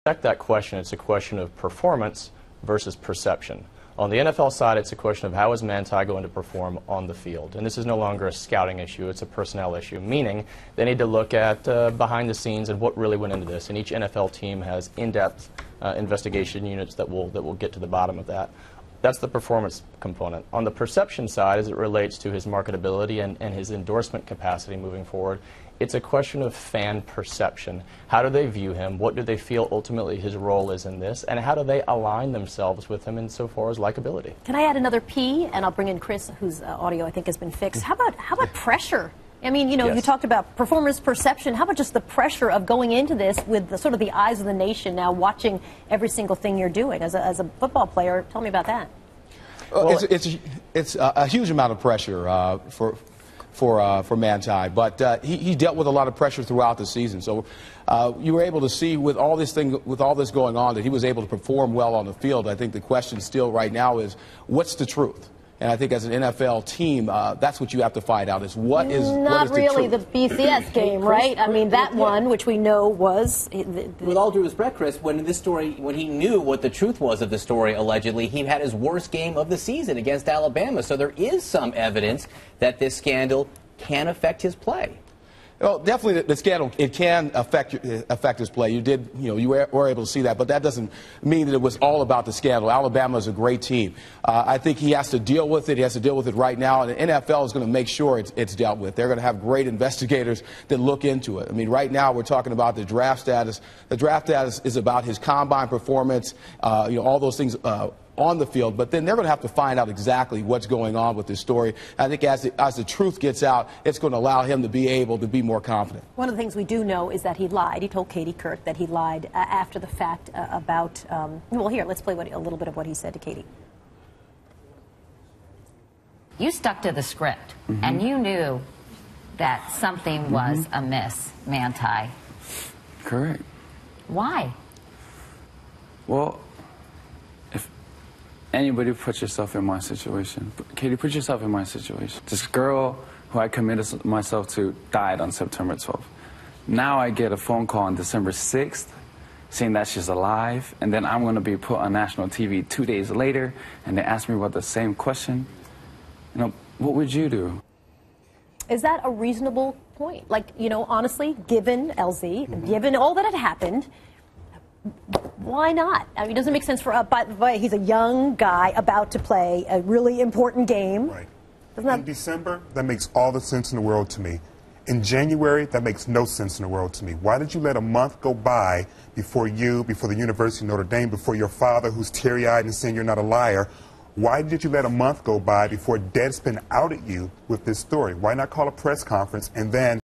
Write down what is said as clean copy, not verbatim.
That question, it's a question of performance versus perception. On the NFL side, it's a question of how is Manti going to perform on the field. And this is no longer a scouting issue, it's a personnel issue, meaning they need to look at behind the scenes and what really went into this. And each NFL team has in-depth investigation units that will get to the bottom of that. That's the performance component. On the perception side, as it relates to his marketability and his endorsement capacity moving forward, it's a question of fan perception. How do they view him? What do they feel ultimately his role is in this? And how do they align themselves with him insofar as likability? Can I add another P? And I'll bring in Chris, whose audio I think has been fixed. How about pressure? I mean, you know, Yes. You talked about performance perception. How about just the pressure of going into this with the, sort of the eyes of the nation now watching every single thing you're doing as a football player? Tell me about that. Well, it's a huge amount of pressure for Manti, but he dealt with a lot of pressure throughout the season. So you were able to see with all this going on that he was able to perform well on the field. I think the question still right now is what's the truth? And I think as an NFL team, that's what you have to find out is what is not what is really the the truth? BCS game, right? I mean, that one, which we know was. With all due respect, Chris, when he knew what the truth was of the story, allegedly, he had his worst game of the season against Alabama. So there is some evidence that this scandal can affect his play. Well, definitely the scandal, it can affect his play. You were able to see that, but that doesn't mean that it was all about the scandal. Alabama is a great team. I think he has to deal with it. He has to deal with it right now, and the NFL is going to make sure it's dealt with. They're going to have great investigators that look into it. I mean, right now we're talking about the draft status. The draft status is about his combine performance, all those things on the field, but then they're going to have to find out exactly what's going on with this story. I think as the truth gets out, it's going to allow him to be able to be more confident. One of the things we do know is that he lied. He told Katie Kirk that he lied after the fact about, well, here, let's play a little bit of what he said to Katie. You stuck to the script, and you knew that something was amiss, Manti. Correct. Why? Well, if anybody put yourself in my situation, Katie, put yourself in my situation. This girl who I committed myself to died on September 12th. Now I get a phone call on December 6th saying that she's alive, and then I'm going to be put on national TV 2 days later, and they ask me about the same question. You know, what would you do? Is that a reasonable point? Like, honestly, given LZ, given all that had happened, why not? I mean, it doesn't make sense for, by the way, he's a young guy about to play a really important game. Right. In December, that makes all the sense in the world to me. In January, that makes no sense in the world to me. Why did you let a month go by before the University of Notre Dame, before your father, who's teary-eyed and saying you're not a liar, why did you let a month go by before Deadspin outed you with this story? Why not call a press conference and then